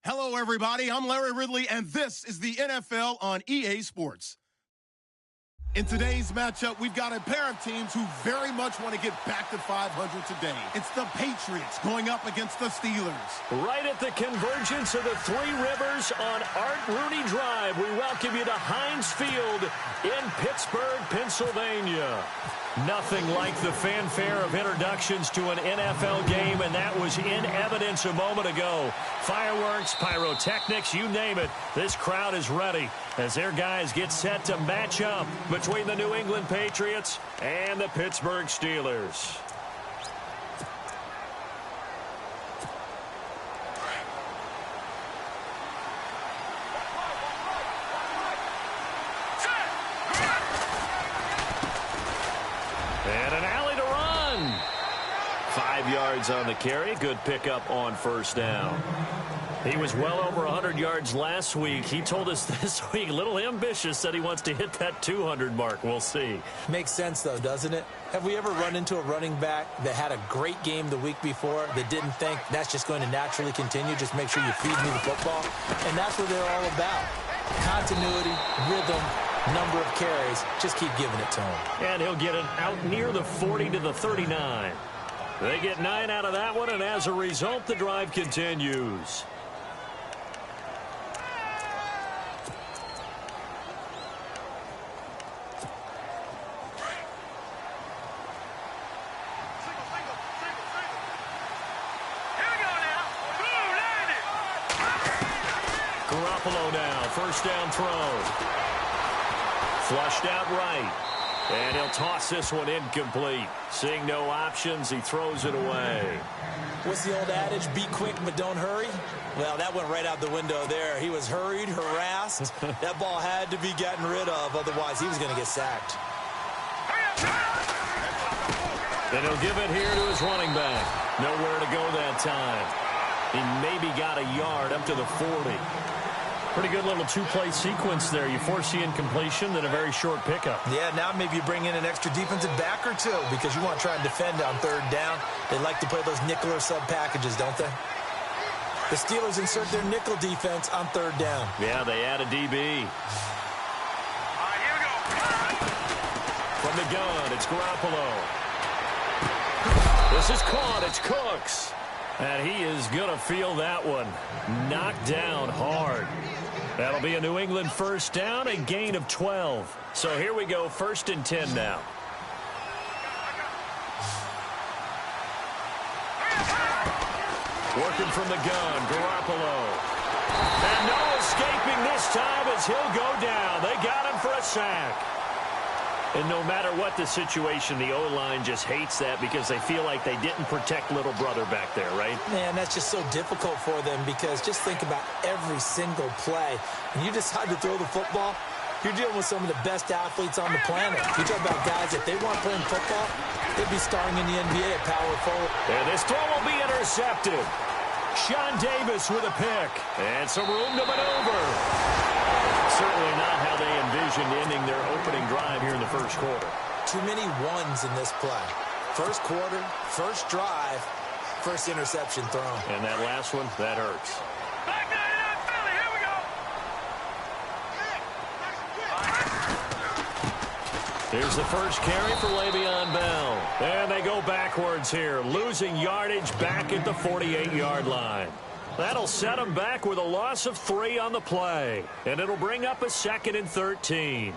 Hello, everybody. I'm Larry Ridley, and this is the NFL on EA Sports. In today's matchup, we've got a pair of teams who very much want to get back to 500 today. It's the Patriots going up against the Steelers. Right at the convergence of the Three Rivers on Art Rooney Drive, we welcome you to Heinz Field in Pittsburgh, Pennsylvania. Nothing like the fanfare of introductions to an NFL game, and that was in evidence a moment ago. Fireworks, pyrotechnics, you name it. This crowd is ready as their guys get set to match up between the New England Patriots and the Pittsburgh Steelers. And an alley to run. 5 yards on the carry. Good pickup on first down. He was well over 100 yards last week. He told us this week, a little ambitious, said he wants to hit that 200 mark. We'll see. Makes sense, though, doesn't it? Have we ever run into a running back that had a great game the week before that didn't think that's just going to naturally continue? Just make sure you feed me the football. And that's what they're all about. Continuity, rhythm, number of carries. Just keep giving it to him. And he'll get it out near the 40 to the 39. They get 9 out of that one, and as a result, the drive continues. Garoppolo now, first down throw. Flushed out right. And he'll toss this one incomplete. Seeing no options, he throws it away. What's the old adage? Be quick, but don't hurry? Well, that went right out the window there. He was hurried, harassed. That ball had to be gotten rid of. Otherwise, he was going to get sacked. And he'll give it here to his running back. Nowhere to go that time. He maybe got a yard up to the 40. Pretty good little two-play sequence there. You force the incompletion, then a very short pickup. Yeah, now maybe you bring in an extra defensive back or two because you want to try and defend on third down. They like to play those nickel or sub packages, don't they? The Steelers insert their nickel defense on third down. Yeah, they add a DB. All right, here we go. From the gun, it's Garoppolo. This is caught. It's Cooks. And he is going to feel that one. Knocked down hard. That'll be a New England first down, a gain of 12. So here we go, 1st and 10 now. Working from the gun, Garoppolo. And no escaping this time as he'll go down. They got him for a sack. And no matter what the situation, the O-line just hates that because they feel like they didn't protect little brother back there, right? Man, that's just so difficult for them because just think about every single play. When you decide to throw the football, you're dealing with some of the best athletes on the planet. You talk about guys, if they weren't playing football, they'd be starring in the NBA at power forward. And this throw will be intercepted. Sean Davis with a pick. And some room to maneuver. Certainly not how they envisioned ending their opening drive here in the first quarter. Too many ones in this play. First quarter, first drive, first interception thrown. And that last one, that hurts. Back 99 Philly, here we go. Here's the first carry for Le'Veon Bell. And they go backwards here, losing yardage back at the 48-yard line. That'll set them back with a loss of 3 on the play. And it'll bring up a 2nd and 13.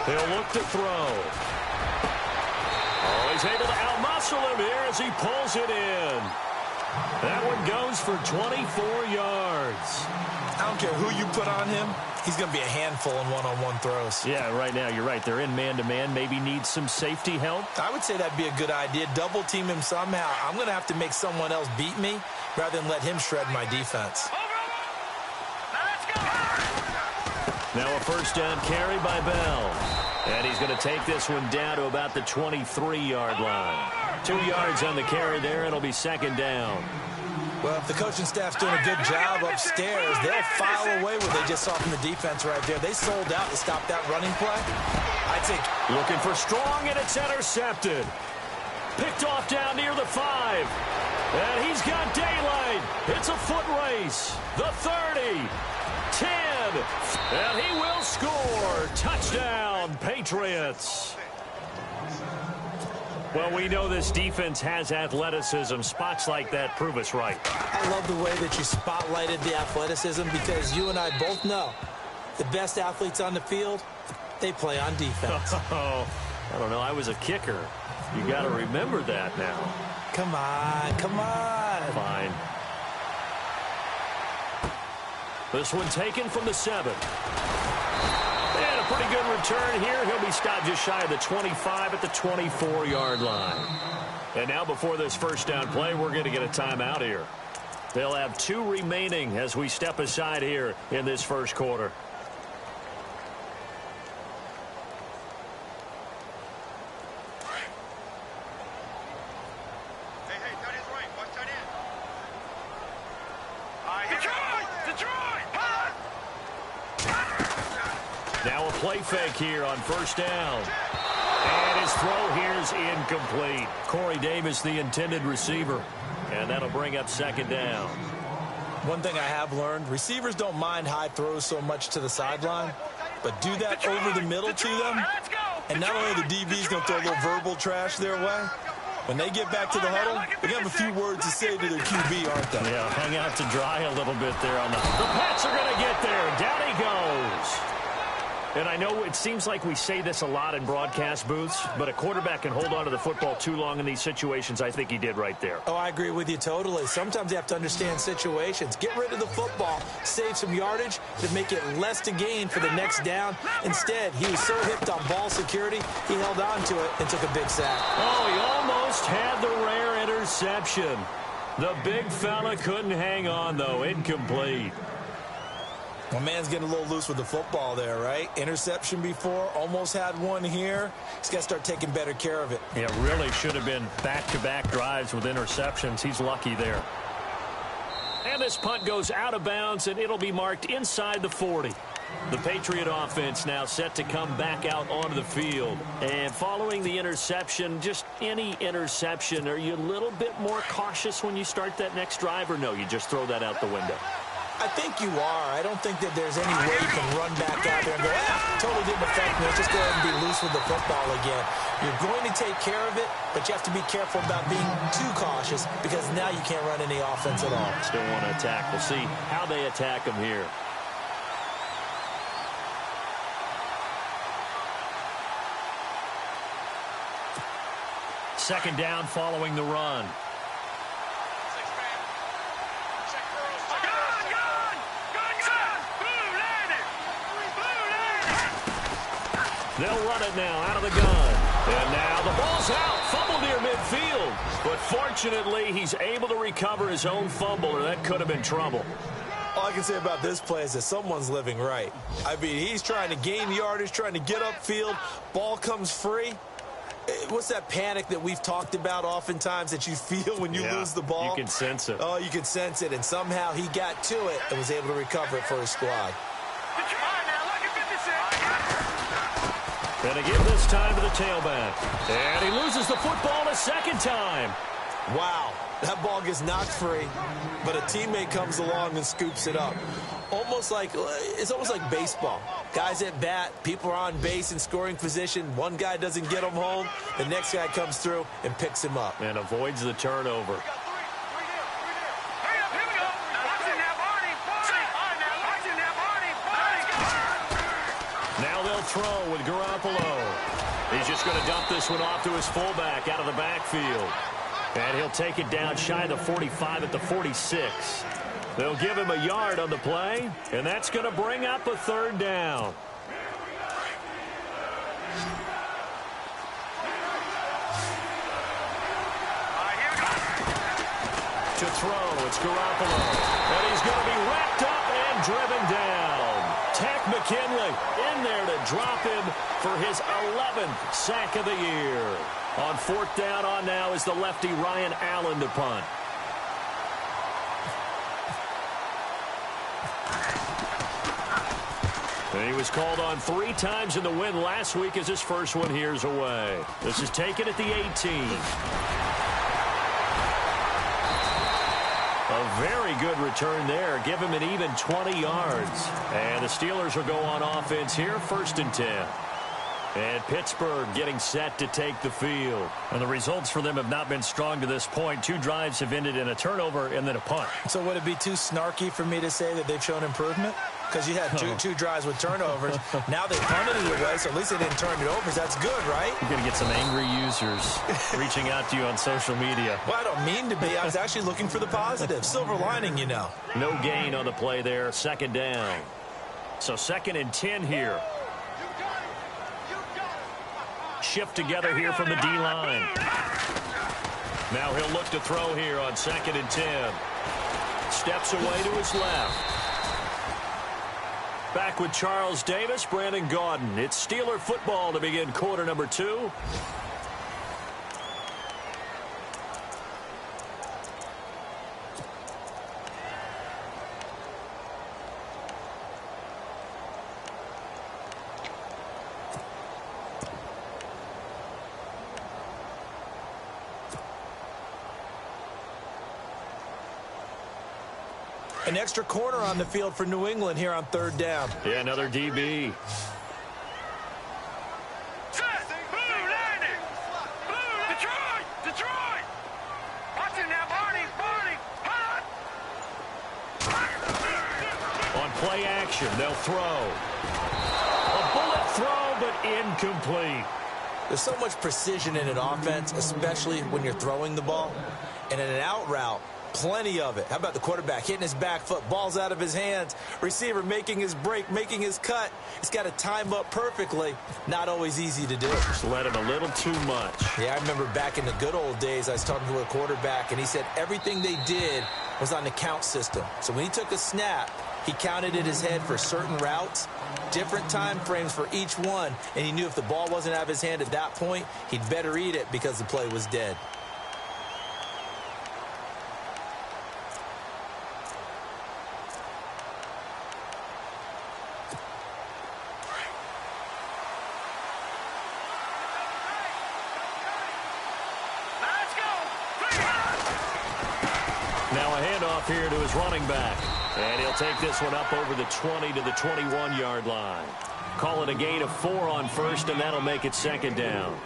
He'll look to throw. Oh, he's able to outmuscle him here as he pulls it in. That one goes for 24 yards. I don't care who you put on him. He's going to be a handful in one-on-one throws. Yeah, right now, you're right. They're in man-to-man. Maybe need some safety help. I would say that'd be a good idea. Double team him somehow. I'm going to have to make someone else beat me rather than let him shred my defense. Now a first down carry by Bell. And he's going to take this one down to about the 23-yard line. 2 yards on the carry there. It'll be 2nd down. Well, if the coaching staff's doing a good job upstairs, they'll file away what they just saw from the defense right there. They sold out to stop that running play. I think looking for Strong, and it's intercepted. Picked off down near the 5. And he's got daylight. It's a foot race. The 30. 10. And he will score. Touchdown, Patriots. Well, we know this defense has athleticism. Spots like that prove us right. I love the way that you spotlighted the athleticism because you and I both know the best athletes on the field, they play on defense. Oh, I don't know. I was a kicker. You got to remember that now. Come on, come on. Fine. This one taken from the 7. And a pretty good return here. He'll be stopped just shy of the 25 at the 24-yard line. And now before this first down play, we're going to get a timeout here. They'll have 2 remaining as we step aside here in this first quarter. Now a play fake here on first down. And his throw here is incomplete. Corey Davis, the intended receiver. And that'll bring up second down. One thing I have learned, receivers don't mind high throws so much to the sideline, but do that over the middle to them. And not only the DB's going to throw a little verbal trash their way, when they get back to the huddle, they have a few words to say to their QB, aren't they? Yeah, hang out to dry a little bit there on the Pats are going to get there. Down he goes. And I know it seems like we say this a lot in broadcast booths, but a quarterback can hold on to the football too long in these situations. I think he did right there. Oh, I agree with you totally. Sometimes you have to understand situations. Get rid of the football, save some yardage to make it less to gain for the next down. Instead, he was so hipped on ball security, he held on to it and took a big sack. Oh, he almost had the rare interception. The big fella couldn't hang on, though. Incomplete. My man's getting a little loose with the football there, right? Interception before, almost had one here. He's got to start taking better care of it. It really should have been back-to-back drives with interceptions. He's lucky there. And this punt goes out of bounds, and it'll be marked inside the 40. The Patriot offense now set to come back out onto the field. And following the interception, just any interception, are you a little bit more cautious when you start that next drive, or no, you just throw that out the window? I think you are. I don't think that there's any way you can run back out there and go, totally didn't affect me. Let's just go ahead and be loose with the football again. You're going to take care of it, but you have to be careful about being too cautious because now you can't run any offense at all. Still want to attack. We'll see how they attack him here. Second down following the run. They'll run it now out of the gun. And now the ball's out. Fumble near midfield. But fortunately, he's able to recover his own fumble, or that could have been trouble. All I can say about this play is that someone's living right. I mean, he's trying to gain yardage, trying to get upfield. Ball comes free. What's that panic that we've talked about oftentimes that you feel when you lose the ball? You can sense it. Oh, you can sense it. And somehow he got to it and was able to recover it for his squad. And again this time to the tailback. And he loses the football a second time. Wow, that ball gets knocked free, but a teammate comes along and scoops it up. It's almost like baseball. Guys at bat, people are on base in scoring position. One guy doesn't get him home. The next guy comes through and picks him up. And avoids the turnover. Now they'll throw with Garoppolo. He's just going to dump this one off to his fullback out of the backfield. And he'll take it down shy of the 45 at the 46. They'll give him a yard on the play, and that's going to bring up a third down. To throw, it's Garoppolo. And he's going to be wrapped up and driven down. Takk McKinley in there to drop him for his 11th sack of the year. On fourth down on now is the lefty Ryan Allen to punt. He was called on 3 times in the win last week as his first one here's away. This is taken at the 18. A very good return there. Give him an even 20 yards. And the Steelers will go on offense here, 1st and 10. And Pittsburgh getting set to take the field. And the results for them have not been strong to this point. 2 drives have ended in a turnover and then a punt. So would it be too snarky for me to say that they've shown improvement? Because you had two drives with turnovers. Now they punted it away, so at least they didn't turn it over. That's good, right? You're going to get some angry users reaching out to you on social media. Well, I don't mean to be. I was actually looking for the positive. Silver lining, you know. No gain on the play there. 2nd down. So 2nd and 10 here. Shift together here from the D-line. Now he'll look to throw here on 2nd and 10. Steps away to his left. Back with Charles Davis, Brandon Gaudin. It's Steeler football to begin quarter number 2. An extra corner on the field for New England here on 3rd down. Yeah, another DB. Set. Blue landing. Blue. Detroit. Detroit. Watch it now, Barney. Barney. Hot. On play action, they'll throw. A bullet throw, but incomplete. There's so much precision in an offense, especially when you're throwing the ball. And in an out route, plenty of it. How about the quarterback hitting his back foot, ball's out of his hands, receiver making his break, making his cut. He's got to time up perfectly. Not always easy to do. Just let him a little too much. Yeah, I remember back in the good old days, I was talking to a quarterback, and he said everything they did was on the count system. So when he took a snap, he counted in his head for certain routes, different time frames for each one, and he knew if the ball wasn't out of his hand at that point, he'd better eat it because the play was dead. Here to his running back. And he'll take this one up over the 20 to the 21-yard line. Call it a gain of 4 on 1st, and that'll make it 2nd down.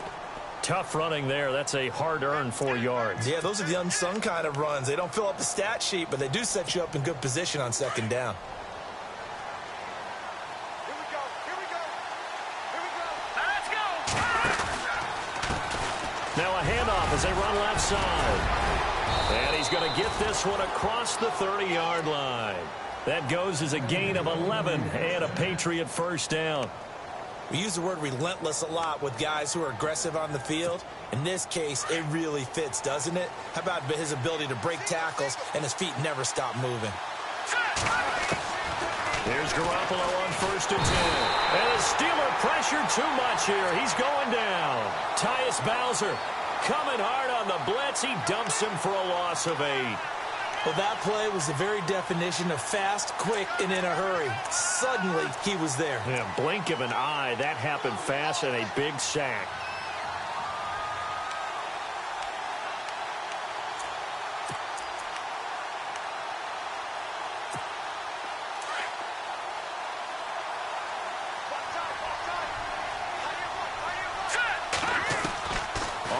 Tough running there. That's a hard-earned 4 yards. Yeah, those are the unsung kind of runs. They don't fill up the stat sheet, but they do set you up in good position on 2nd down. Here we go. Here we go. Here we go. Let's go. Now a handoff as they run left side. And he's going to get this one across the 30-yard line. That goes as a gain of 11 and a Patriot 1st down. We use the word relentless a lot with guys who are aggressive on the field. In this case, it really fits, doesn't it? How about his ability to break tackles and his feet never stop moving? Here's Garoppolo on 1st and 10. And the Steeler pressure too much here. He's going down. Tyus Bowser coming hard on the blitz. He dumps him for a loss of 8. Well, that play was the very definition of fast, quick, and in a hurry. Suddenly, he was there. Yeah, blink of an eye. That happened fast and a big sack.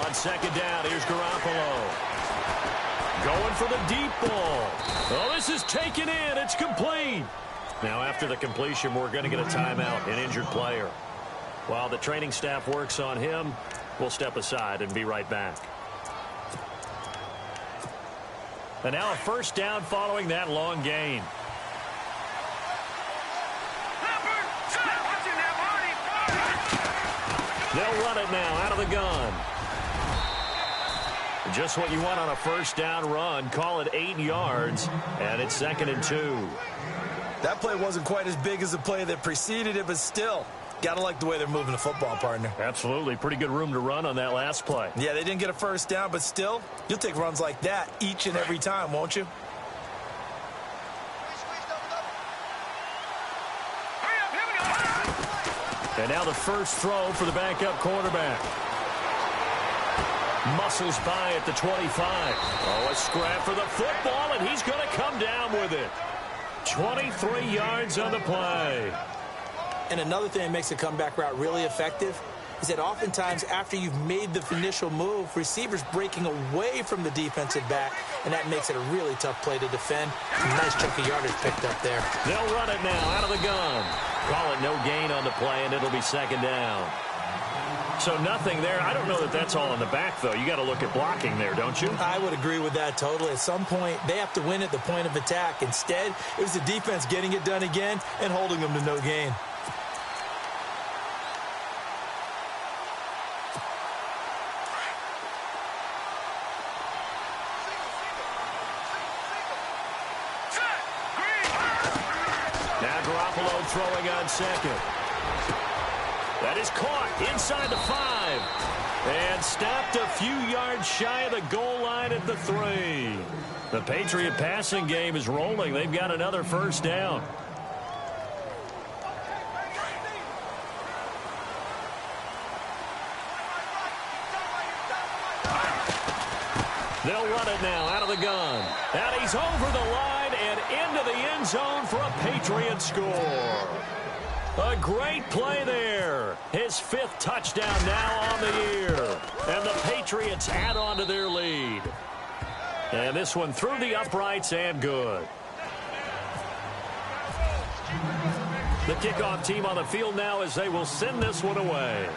On 2nd down, here's Garoppolo. Going for the deep ball. Oh, this is taken in. It's complete. Now, after the completion, we're going to get a timeout, an injured player. While the training staff works on him, we'll step aside and be right back. And now a 1st down following that long gain. They'll run it now out of the gun. Just what you want on a 1st down run. Call it 8 yards, and it's 2nd and 2. That play wasn't quite as big as the play that preceded it, but still, got to like the way they're moving the football, partner. Absolutely. Pretty good room to run on that last play. Yeah, they didn't get a 1st down, but still, you'll take runs like that each and every time, won't you? And now the first throw for the backup quarterback. Muscles by at the 25. Oh, a scrap for the football, and he's going to come down with it. 23 yards on the play. And another thing that makes a comeback route really effective is that oftentimes after you've made the initial move, receivers breaking away from the defensive back, and that makes it a really tough play to defend. A nice chunk of yardage picked up there. They'll run it now out of the gun. Call it no gain on the play, and it'll be second down. So nothing there. I don't know that that's all in the back, though. You got to look at blocking there, don't you? I would agree with that totally. At some point, they have to win at the point of attack. Instead, it was the defense getting it done again and holding them to no gain. Now Garoppolo throwing on second. That is caught inside the 5 and stopped a few yards shy of the goal line at the 3. The Patriot passing game is rolling. They've got another first down. They'll run it now out of the gun. And he's over the line and into the end zone for a Patriot score. A great play there. His 5th touchdown now on the year. And the Patriots add on to their lead. And this one through the uprights and good. The kickoff team on the field now as they will send this one away.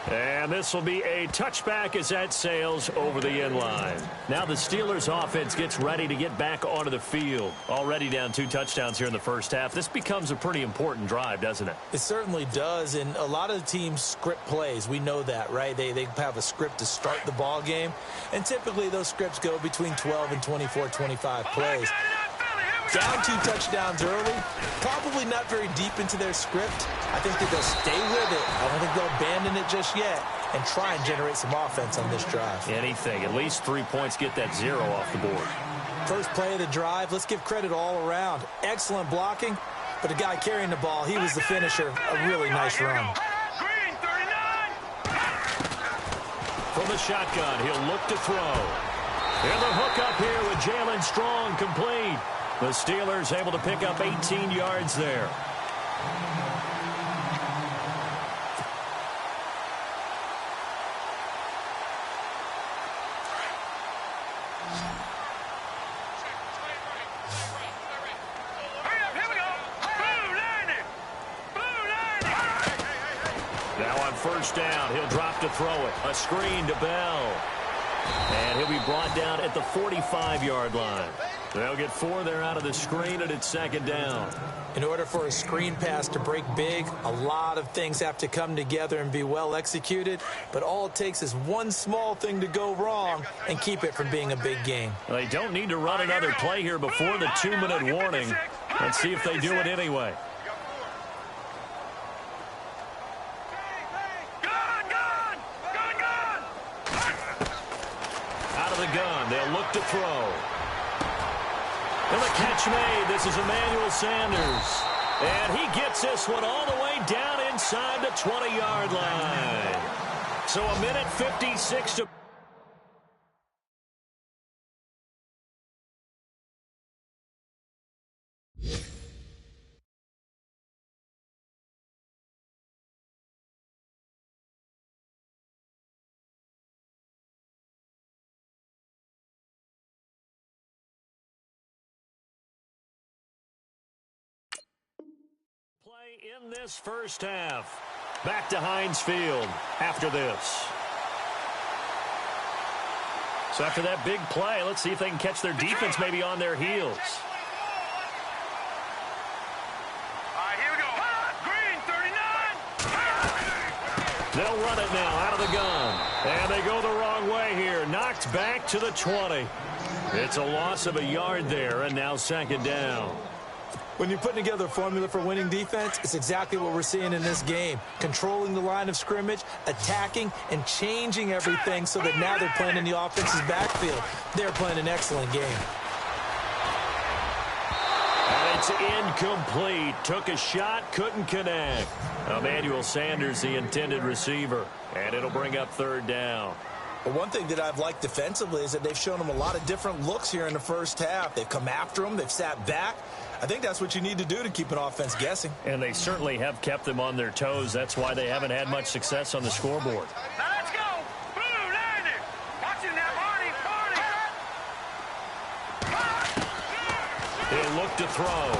And this will be a touchback as that sails over the end line. Now the Steelers offense gets ready to get back onto the field. Already down 2 touchdowns here in the first half. This becomes a pretty important drive, doesn't it? It certainly does, and a lot of the teams script plays. We know that, right? They have a script to start the ball game, and typically those scripts go between 12 and 24, 25 plays. Down 2 touchdowns early, probably not very deep into their script. I think that they'll stay with it. I don't think they'll abandon it just yet and try and generate some offense on this drive. Anything. At least 3 points, get that 0 off the board. First play of the drive, let's give credit all around. Excellent blocking, but the guy carrying the ball, he was the finisher. A really nice run. From the shotgun, he'll look to throw. And the hook up here with Jalen Strong complete. The Steelers able to pick up 18 yards there. Now on first down, he'll drop to throw it. A screen to Bell. And he'll be brought down at the 45-yard line. They'll get 4 there out of the screen, and it's second down. In order for a screen pass to break big, a lot of things have to come together and be well executed. But all it takes is one small thing to go wrong and keep it from being a big game. They don't need to run another play here before the 2-minute warning. Let's see if they do it anyway. Out of the gun, they'll look to throw. And the catch made. This is Emmanuel Sanders. And he gets this one all the way down inside the 20-yard line. So a minute 56 to... in this first half. Back to Heinz Field after this. So after that big play, let's see if they can catch their defense maybe on their heels. All right, here we go. Green, 39. They'll run it now out of the gun. And they go the wrong way here. Knocked back to the 20. It's a loss of a yard there, and now second down. When you're putting together a formula for winning defense, it's exactly what we're seeing in this game. Controlling the line of scrimmage, attacking, and changing everything so that now they're playing in the offense's backfield. They're playing an excellent game. And they is incomplete. Took a shot, couldn't connect. Emmanuel Sanders, the intended receiver. And it'll bring up third down. But one thing that I've liked defensively is that they've shown him a lot of different looks here in the first half. They've come after him. They've sat back. I think that's what you need to do to keep an offense guessing. And they certainly have kept them on their toes. That's why they haven't had much success on the scoreboard. Now let's go. Blue, landing. Watching that Marty. He'll look to throw.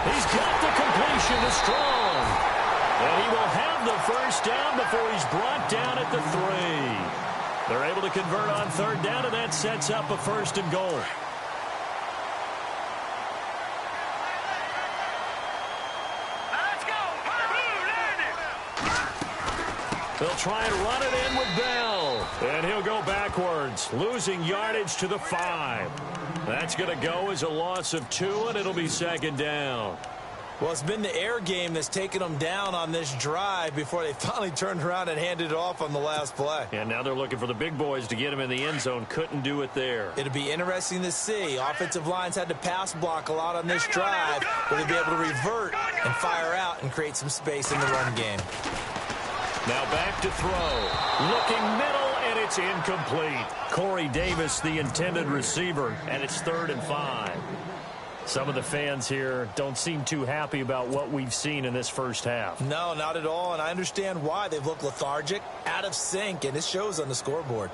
He's got the completion to Strong. And he will have the first down before he's brought down at the 3. They're able to convert on third down, and that sets up a first and goal. Let's go. Blue, landing. They'll try and run it in with Bell. And he'll go backwards, losing yardage to the 5. That's going to go as a loss of 2, and it'll be second down. Well, it's been the air game that's taken them down on this drive before they finally turned around and handed it off on the last play. And now they're looking for the big boys to get him in the end zone. Couldn't do it there. It'll be interesting to see. Offensive lines had to pass block a lot on this drive. Will they be able to revert and fire out and create some space in the run game? Now back to throw. Looking middle, and it's incomplete. Corey Davis, the intended receiver, and it's 3rd and 5. Some of the fans here don't seem too happy about what we've seen in this first half. No, not at all, and I understand why. They've looked lethargic, out of sync, and it shows on the scoreboard.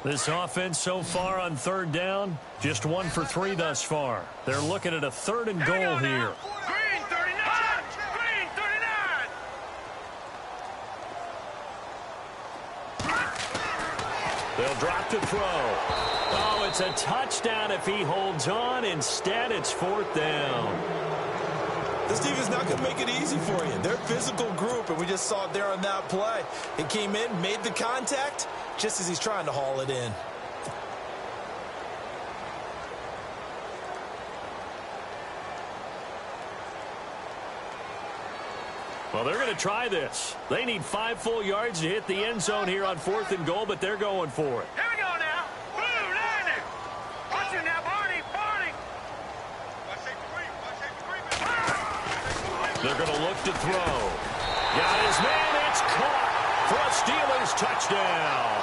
This offense so far on third down, just 1 for 3 thus far. They're looking at a 3rd and goal here. Green 39. Green 39. They'll drop to throw. Oh, it's a touchdown if he holds on. Instead, it's 4th down. This team is not going to make it easy for you. They're a physical group, and we just saw it there on that play. It came in, made the contact, just as he's trying to haul it in. Well, they're going to try this. They need 5 full yards to hit the end zone here on 4th and goal, but they're going for it. Here we go now. Blue, landing. Watching that Barney. They're going to look to throw. Got his man. It's caught for a Steelers touchdown.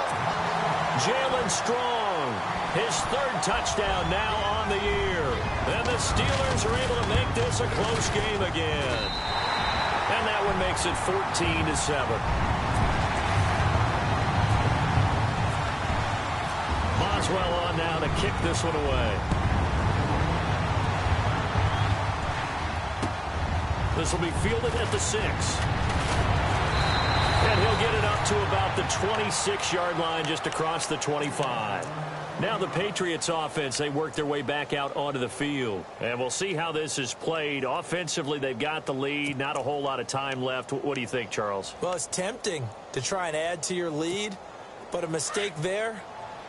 Jalen Strong, his 3rd touchdown now on the year. And the Steelers are able to make this a close game again. And that one makes it 14-7. Boswell on now to kick this one away. This will be fielded at the 6. And he'll get it up to about the 26-yard line, just across the 25. Now the Patriots offense, they work their way back out onto the field. And we'll see how this is played. Offensively, they've got the lead. Not a whole lot of time left. What do you think, Charles? Well, it's tempting to try and add to your lead, but a mistake there,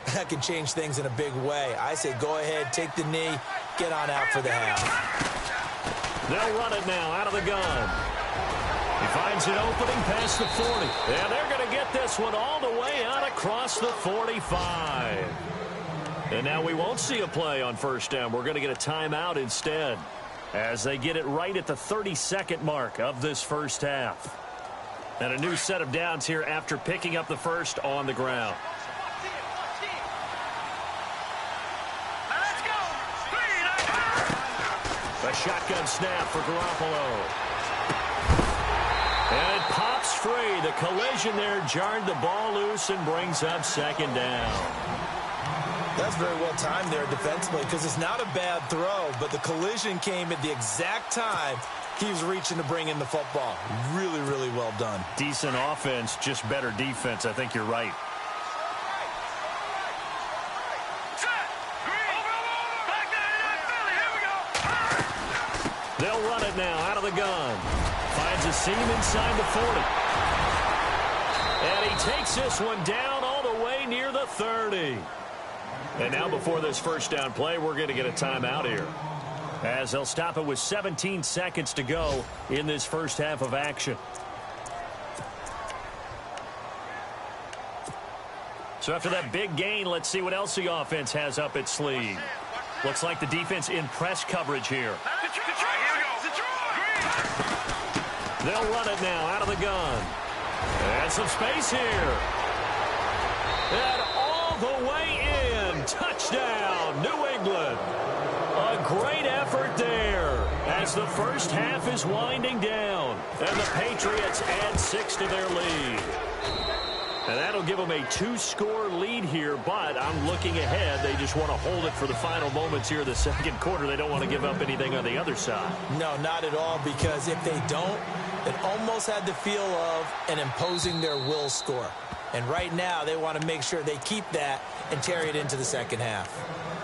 that can change things in a big way. I say go ahead, take the knee, get on out for the half. They'll run it now out of the gun. He finds an opening past the 40. And they're going to get this one all the way out across the 45. And now we won't see a play on first down. We're going to get a timeout instead as they get it right at the 32nd mark of this first half. And a new set of downs here after picking up the first on the ground. A shotgun snap for Garoppolo. And it pops free. The collision there jarred the ball loose and brings up second down. That's very well timed there defensively because it's not a bad throw, but the collision came at the exact time he was reaching to bring in the football. Really, really well done. Decent offense, just better defense. I think you're right. They'll run it now out of the gun. Finds a seam inside the 40. And he takes this one down all the way near the 30. And now before this first down play, we're going to get a timeout here, as they'll stop it with 17 seconds to go in this first half of action. So after that big gain, let's see what else the offense has up its sleeve. Looks like the defense in press coverage here. They'll run it now out of the gun. And some space here. And all the way in. Touchdown, New England. A great effort there as the first half is winding down. And the Patriots add 6 to their lead. And that'll give them a 2-score lead here, but I'm looking ahead. They just want to hold it for the final moments here of the second quarter. They don't want to give up anything on the other side. No, not at all, because if they don't, it almost had the feel of an imposing their will score. And right now, they want to make sure they keep that and carry it into the second half.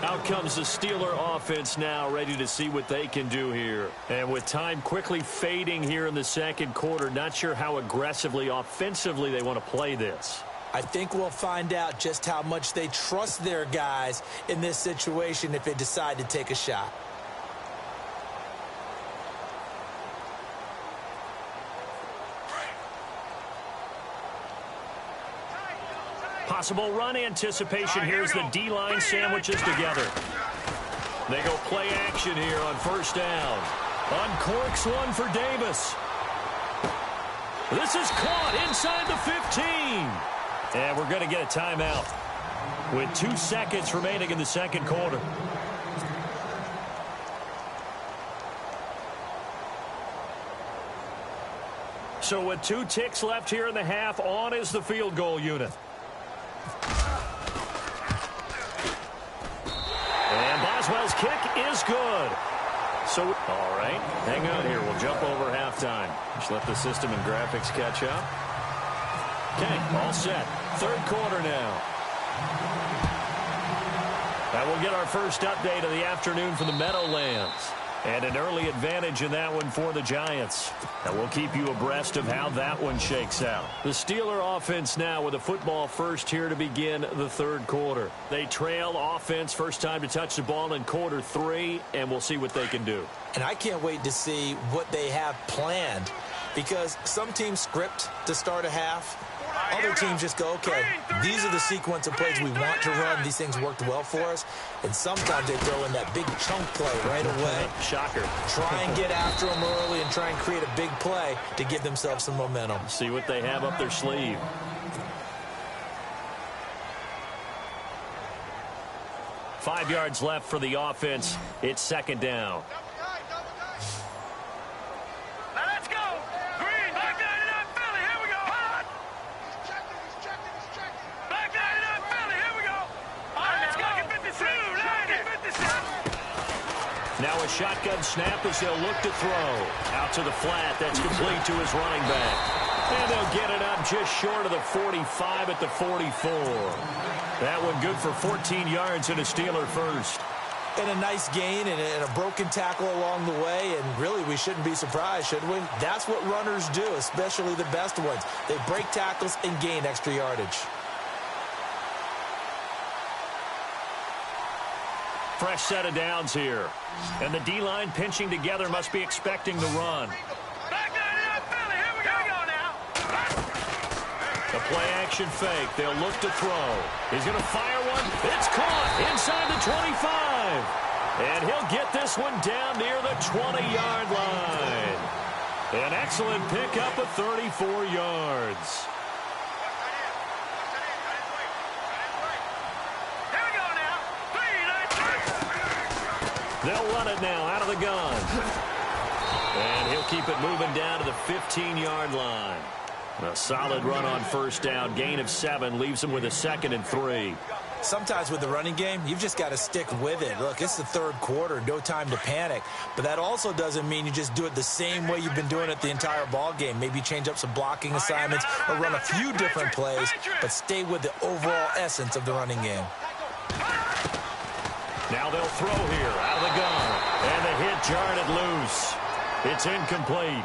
Out comes the Steeler offense now, ready to see what they can do here. And with time quickly fading here in the second quarter, not sure how aggressively, offensively they want to play this. I think we'll find out just how much they trust their guys in this situation if they decide to take a shot. Possible run anticipation. Here's the D-line sandwiches together. They go play action here on first down. Uncorks one for Davis. This is caught inside the 15. And we're going to get a timeout with 2 seconds remaining in the second quarter. So with 2 ticks left here in the half, on is the field goal unit. And Boswell's kick is good. So, all right, hang on here. We'll jump over halftime. Just let the system and graphics catch up. Okay, all set. Third quarter now. That will get our first update of the afternoon from the Meadowlands. And an early advantage in that one for the Giants. And we'll keep you abreast of how that one shakes out. The Steeler offense now with a football first here to begin the third quarter. They trail offense, first time to touch the ball in quarter 3, and we'll see what they can do. And I can't wait to see what they have planned, because some teams script to start a half. Other teams just go, okay, these are the sequence of plays we want to run. These things worked well for us. And sometimes they throw in that big chunk play right away. Shocker. Try and get after them early and try and create a big play to give themselves some momentum. See what they have up their sleeve. Five yards left for the offense. It's second down. Now a shotgun snap as they'll look to throw. Out to the flat. That's complete to his running back. And they'll get it up just short of the 45 at the 44. That one good for 14 yards and a Steeler first. And a nice gain and a broken tackle along the way. And really, we shouldn't be surprised, should we? That's what runners do, especially the best ones. They break tackles and gain extra yardage. Fresh set of downs here. And the D-line pinching together must be expecting the run. The play action fake. They'll look to throw. He's going to fire one. It's caught inside the 25. And he'll get this one down near the 20-yard line. An excellent pickup of 34 yards. They'll run it now out of the gun. And he'll keep it moving down to the 15-yard line. A solid run on first down. Gain of 7 leaves him with a 2nd and 3. Sometimes with the running game, you've just got to stick with it. Look, it's the third quarter, no time to panic. But that also doesn't mean you just do it the same way you've been doing it the entire ball game. Maybe change up some blocking assignments or run a few different plays, but stay with the overall essence of the running game. Now they'll throw here out of the gun. And the hit jarred it loose. It's incomplete.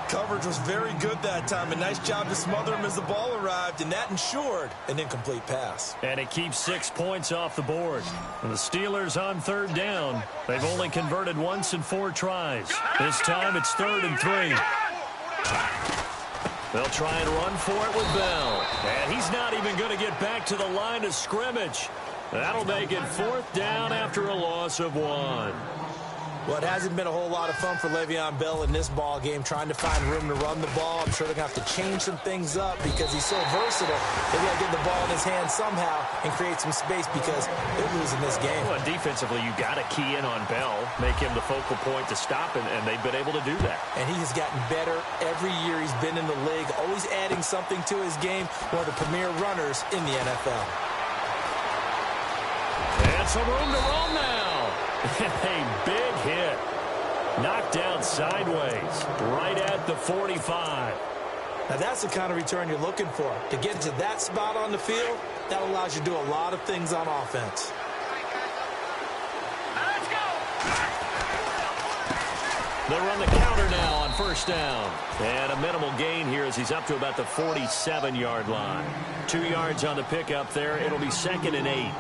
Coverage was very good that time. A nice job to smother him as the ball arrived, and that ensured an incomplete pass. And it keeps 6 points off the board. And the Steelers on third down. They've only converted once in 4 tries. This time it's 3rd and 3. They'll try and run for it with Bell. And he's not even going to get back to the line of scrimmage. That'll make it 4th down after a loss of 1. Well, it hasn't been a whole lot of fun for Le'Veon Bell in this ball game, trying to find room to run the ball. I'm sure they're going to have to change some things up because he's so versatile. They've got to get the ball in his hands somehow and create some space because they're losing this game. Well, defensively, you got to key in on Bell, make him the focal point to stop him, and they've been able to do that. And he has gotten better every year he's been in the league, always adding something to his game, one of the premier runners in the NFL. And some room to roam now. A big hit. Knocked down sideways, right at the 45. Now, that's the kind of return you're looking for. To get to that spot on the field, that allows you to do a lot of things on offense. Let's go. They run the counter now on 1st down. And a minimal gain here as he's up to about the 47-yard line. 2 yards on the pickup there. It'll be 2nd and 8.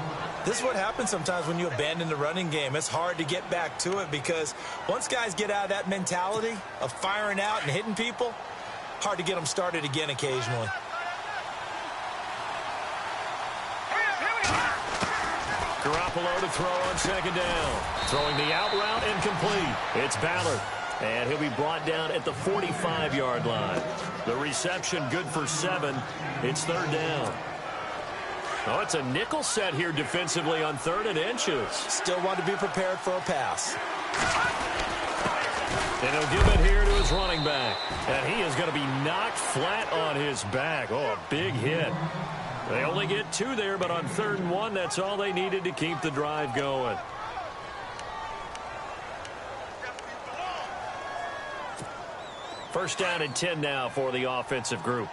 This is what happens sometimes when you abandon the running game. It's hard to get back to it because once guys get out of that mentality of firing out and hitting people, hard to get them started again occasionally. Garoppolo to throw on 2nd down. Throwing the out route incomplete. It's Ballard. And he'll be brought down at the 45-yard line. The reception good for 7. It's 3rd down. Oh, it's a nickel set here defensively on 3rd and inches. Still want to be prepared for a pass. And he'll give it here to his running back. And he is going to be knocked flat on his back. Oh, a big hit. They only get 2 there, but on 3rd and 1, that's all they needed to keep the drive going. First down and 10 now for the offensive group.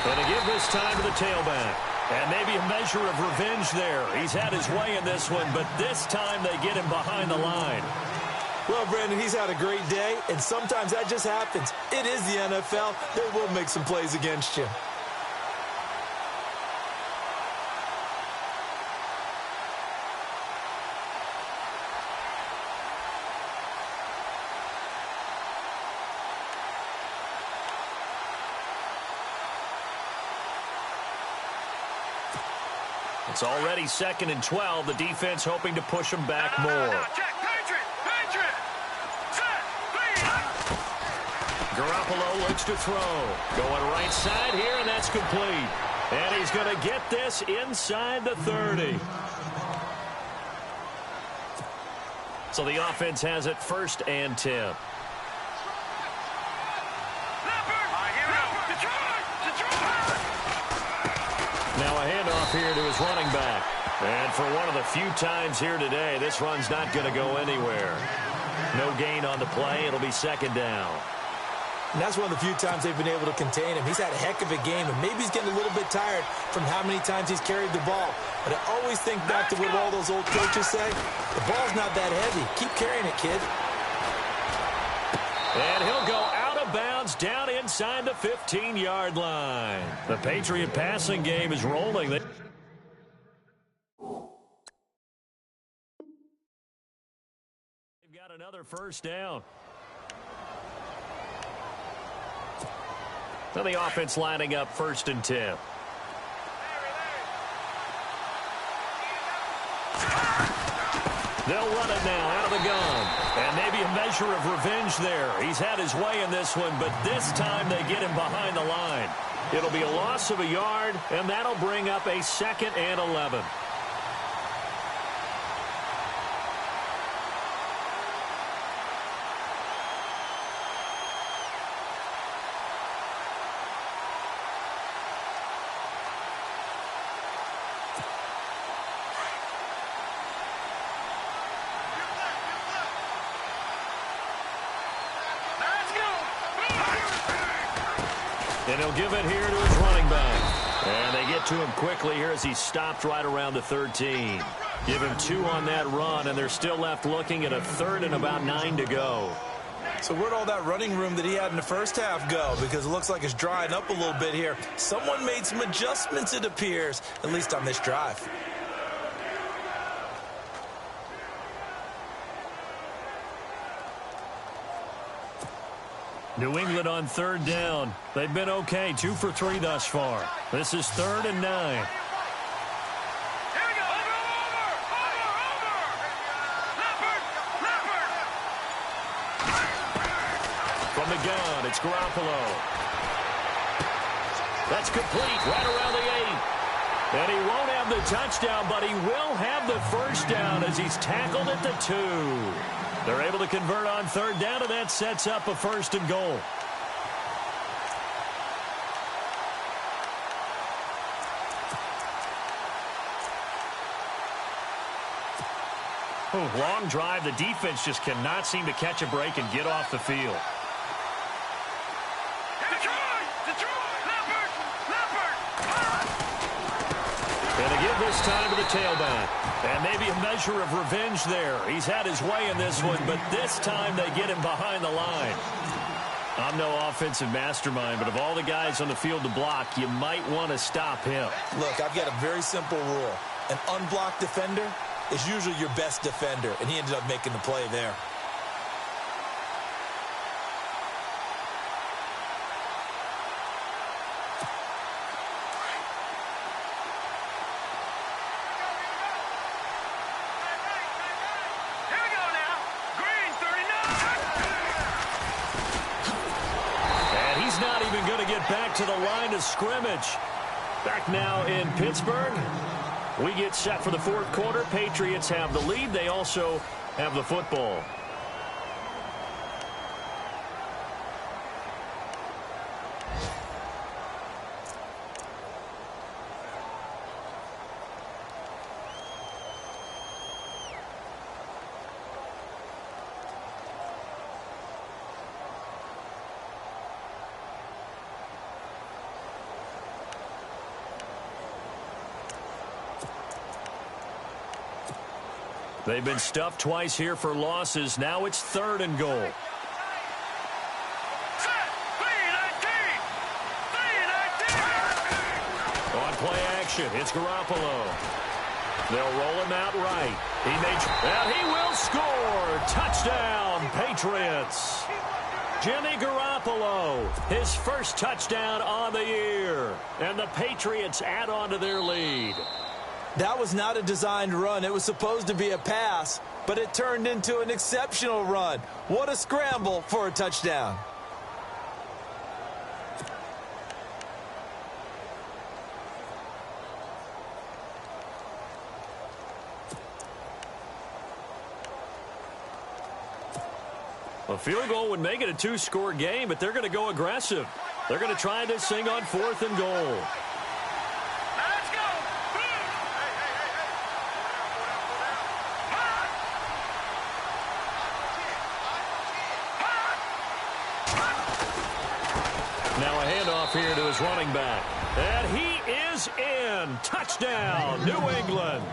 And to give this time to the tailback. And maybe a measure of revenge there. He's had his way in this one, but this time they get him behind the line. Well, Brandon, he's had a great day, and sometimes that just happens. It is the NFL. They will make some plays against you. It's already 2nd and 12. The defense hoping to push them back more. Garoppolo looks to throw. Going right side here, and that's complete. And he's going to get this inside the 30. So the offense has it 1st and 10. Now a handoff here to his running back. And for one of the few times here today, this run's not going to go anywhere. No gain on the play. It'll be 2nd down. And that's one of the few times they've been able to contain him. He's had a heck of a game, and maybe he's getting a little bit tired from how many times he's carried the ball. But I always think back to what all those old coaches say. The ball's not that heavy. Keep carrying it, kid. And he'll go out of bounds down inside the 15-yard line. The Patriot passing game is rolling. They've got another 1st down. Now the offense lining up 1st and 10. They'll run it now out of the gun. And maybe a measure of revenge there. He's had his way in this one, but this time they get him behind the line. It'll be a loss of a yard, and that'll bring up a 2nd and 11. And he'll give it here to his running back. And they get to him quickly here as he stopped right around the 13. Give him 2 on that run, and they're still left looking at a 3rd and about 9 to go. So where'd all that running room that he had in the first half go? Because it looks like it's drying up a little bit here. Someone made some adjustments, it appears, at least on this drive. New England on third down. They've been okay, 2 for 3 thus far. This is 3rd and 9. From the gun, it's Garoppolo. That's complete right around the 8. And he won't have the touchdown, but he will have the first down as he's tackled at the 2. They're able to convert on third down, and that sets up a 1st and goal. Long drive. The defense just cannot seem to catch a break and get off the field. And they give this time to the tailback. And maybe a measure of revenge there. He's had his way in this one, but this time they get him behind the line. I'm no offensive mastermind, but of all the guys on the field to block, you might want to stop him. Look, I've got a very simple rule. An unblocked defender is usually your best defender, and he ended up making the play there. Back to the line of scrimmage. Back now in Pittsburgh. We get set for the 4th quarter. Patriots have the lead. They also have the football. They've been stuffed twice here for losses. Now it's 3rd and goal. On play action, it's Garoppolo. They'll roll him out right. And he will score. Touchdown, Patriots. Jimmy Garoppolo, his first touchdown on the year. And the Patriots add on to their lead. That was not a designed run. It was supposed to be a pass, but it turned into an exceptional run. What a scramble for a touchdown. A field goal would make it a 2-score game, but they're going to go aggressive. They're going to try this thing on 4th and goal. Now a handoff here to his running back. And he is in. Touchdown, New England.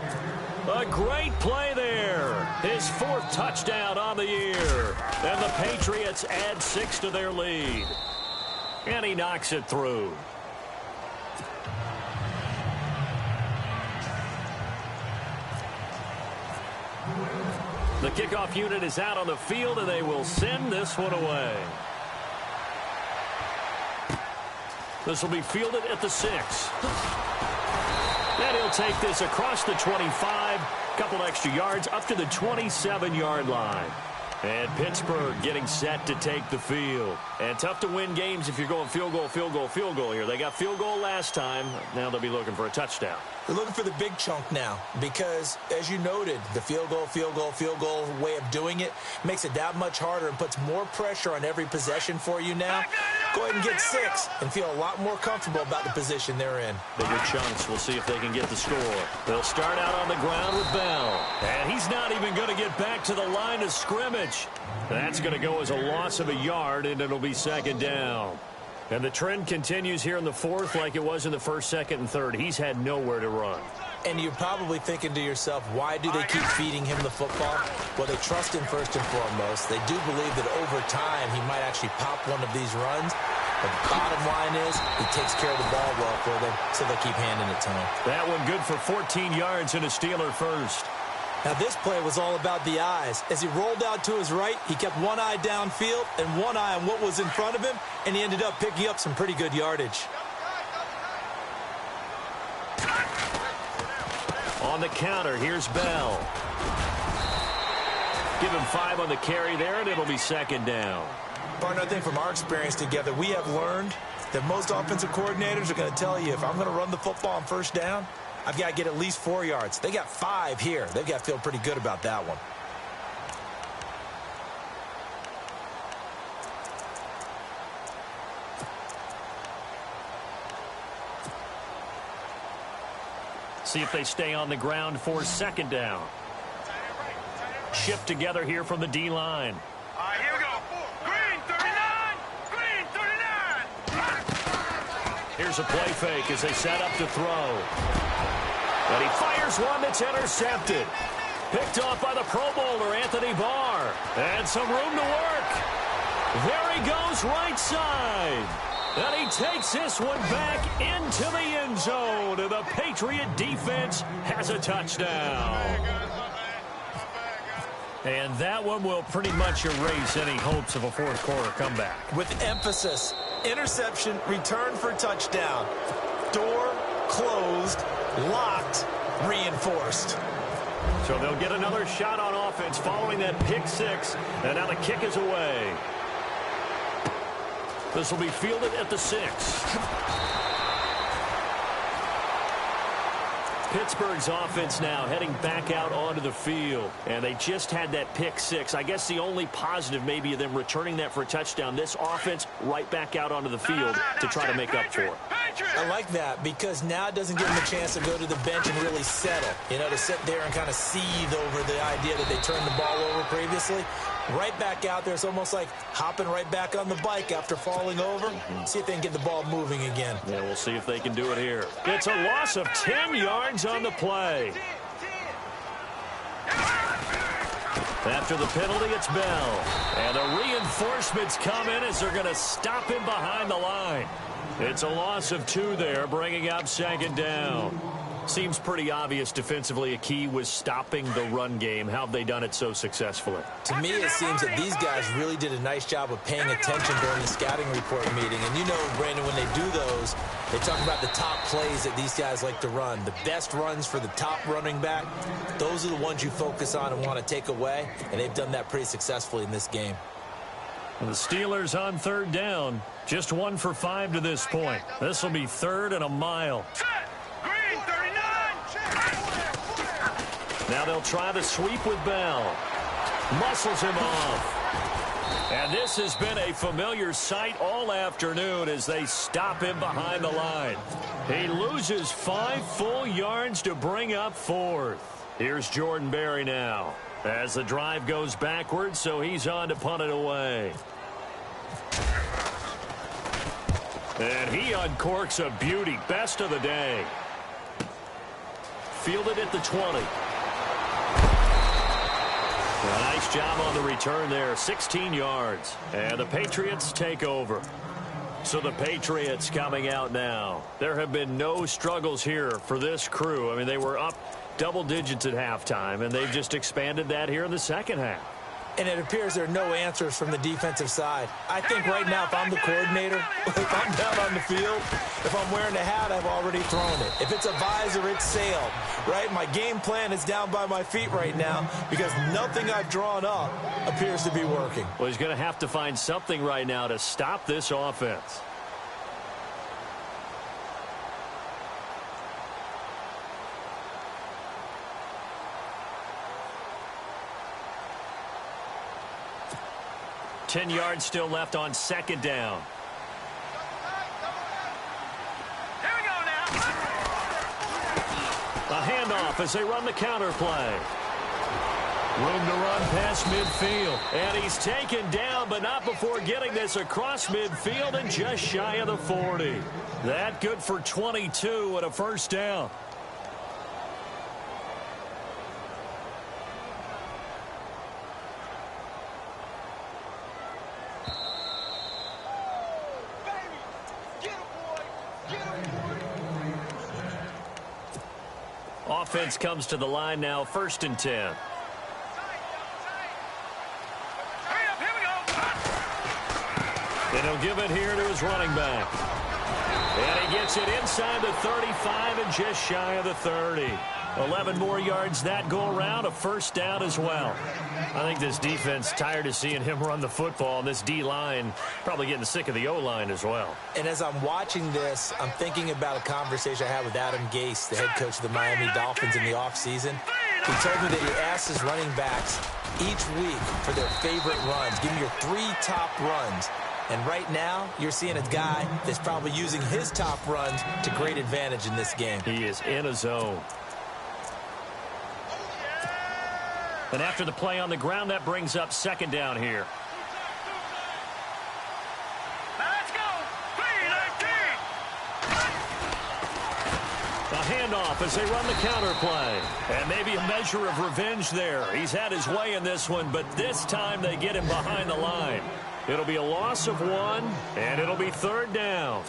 A great play there. His 4th touchdown on the year. And the Patriots add 6 to their lead. And he knocks it through. The kickoff unit is out on the field, and they will send this one away. This will be fielded at the 6. And he'll take this across the 25, couple extra yards up to the 27-yard line. And Pittsburgh getting set to take the field. And tough to win games if you're going field goal, field goal, field goal here. They got field goal last time. Now they'll be looking for a touchdown. They're looking for the big chunk now because, as you noted, the field goal way of doing it makes it that much harder and puts more pressure on every possession for you now. Go ahead and get 6 and feel a lot more comfortable about the position they're in. Bigger chunks. We'll see if they can get the score. They'll start out on the ground with Bell. And he's not even going to get back to the line of scrimmage. That's going to go as a loss of a yard, and it'll be 2nd down. And the trend continues here in the 4th like it was in the 1st, 2nd, and 3rd. He's had nowhere to run. And you're probably thinking to yourself, why do they keep feeding him the football? Well, they trust him first and foremost. They do believe that over time he might actually pop one of these runs. But the bottom line is he takes care of the ball well for them, so they'll keep handing it to him. That one good for 14 yards and a Steeler first. Now, this play was all about the eyes. As he rolled out to his right, he kept one eye downfield and one eye on what was in front of him, and he ended up picking up some pretty good yardage. On the counter, here's Bell. Give him 5 on the carry there, and it'll be second down. Partner, I think from our experience together, we have learned that most offensive coordinators are going to tell you, if I'm going to run the football on first down, I've got to get at least 4 yards. They got 5 here. They've got to feel pretty good about that one. See if they stay on the ground for second down. Shift together here from the D-line. All right, here we go. Green 39. Green 39. Here's a play fake as they set up to throw. And he fires one that's intercepted. Picked off by the Pro Bowler, Anthony Barr. And some room to work. There he goes, right side. And he takes this one back into the end zone. And the Patriot defense has a touchdown. And that one will pretty much erase any hopes of a fourth quarter comeback. With emphasis, interception, return for touchdown. Door closed, locked, reinforced. So they'll get another shot on offense following that pick 6. And now the kick is away. This will be fielded at the 6. Pittsburgh's offense now heading back out onto the field. And they just had that pick 6. I guess the only positive maybe of them returning that for a touchdown. This offense right back out onto the field to try to make up for it. I like that because now it doesn't give them a chance to go to the bench and really settle. You know, to sit there and kind of seethe over the idea that they turned the ball over previously. Right back out there. It's almost like hopping right back on the bike after falling over. See if they can get the ball moving again. Yeah, we'll see if they can do it here. It's a loss of 10 yards on the play. After the penalty, it's Bell. And the reinforcements come in as they're going to stop him behind the line. It's a loss of 2 there, bringing up second down. Seems pretty obvious defensively a key was stopping the run game. How have they done it so successfully? To me, it seems that these guys really did a nice job of paying attention during the scouting report meeting. And you know, Brandon, when they do those, they talk about the top plays that these guys like to run. The best runs for the top running back, those are the ones you focus on and want to take away. And they've done that pretty successfully in this game. The Steelers on third down. Just 1 for 5 to this point. This will be 3rd and a mile. Green 39. Now they'll try the sweep with Bell. Muscles him off. And this has been a familiar sight all afternoon as they stop him behind the line. He loses 5 full yards to bring up 4th. Here's Jordan Berry now as the drive goes backwards, so he's on to punt it away. And he uncorks a beauty. Best of the day. Fielded at the 20. A nice job on the return there. 16 yards. And the Patriots take over. So the Patriots coming out now. There have been no struggles here for this crew. I mean, they were up double digits at halftime, and they've just expanded that here in the second half. And it appears there are no answers from the defensive side. I think right now, if I'm the coordinator, if I'm down on the field, if I'm wearing a hat, I've already thrown it. If it's a visor, it's sailed, right? My game plan is down by my feet right now because nothing I've drawn up appears to be working. Well, he's going to have to find something right now to stop this offense. Ten yards still left on second down. Here we go now. A handoff as they run the counter play. Room to run past midfield. And he's taken down, but not before getting this across midfield and just shy of the 40. That good for 22 and a first down. offense comes to the line now, 1st and 10. Hurry up, here we go. And he'll give it here to his running back. And he gets it inside the 35 and just shy of the 30. 11 more yards that go around, a 1st down as well. I think this defense tired of seeing him run the football, and this D-line probably getting sick of the O-line as well. And as I'm watching this, I'm thinking about a conversation I had with Adam Gase, the head coach of the Miami Dolphins in the offseason. He told me that he asked his running backs each week for their favorite runs. Give me your 3 top runs. And right now, you're seeing a guy that's probably using his top runs to great advantage in this game. He is in a zone. And after the play on the ground, that brings up 2nd down here. Now let's go. 3-19. A handoff as they run the counter play. And maybe a measure of revenge there. He's had his way in this one, but this time they get him behind the line. It'll be a loss of 1, and it'll be 3rd down.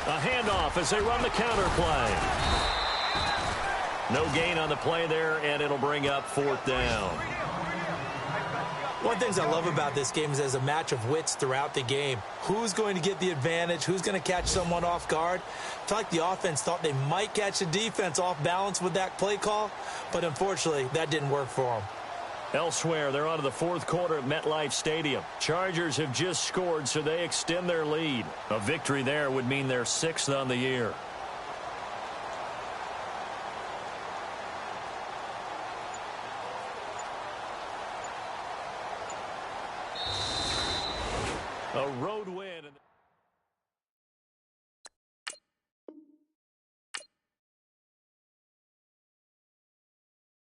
A handoff as they run the counter play. No gain on the play there, and it'll bring up 4th down. One of the things I love about this game is there's a match of wits throughout the game. Who's going to get the advantage? Who's going to catch someone off guard? I feel like the offense thought they might catch the defense off balance with that play call, but unfortunately, that didn't work for them. Elsewhere, they're on to the 4th quarter at MetLife Stadium. Chargers have just scored, so they extend their lead. A victory there would mean they're 6th on the year. A road win.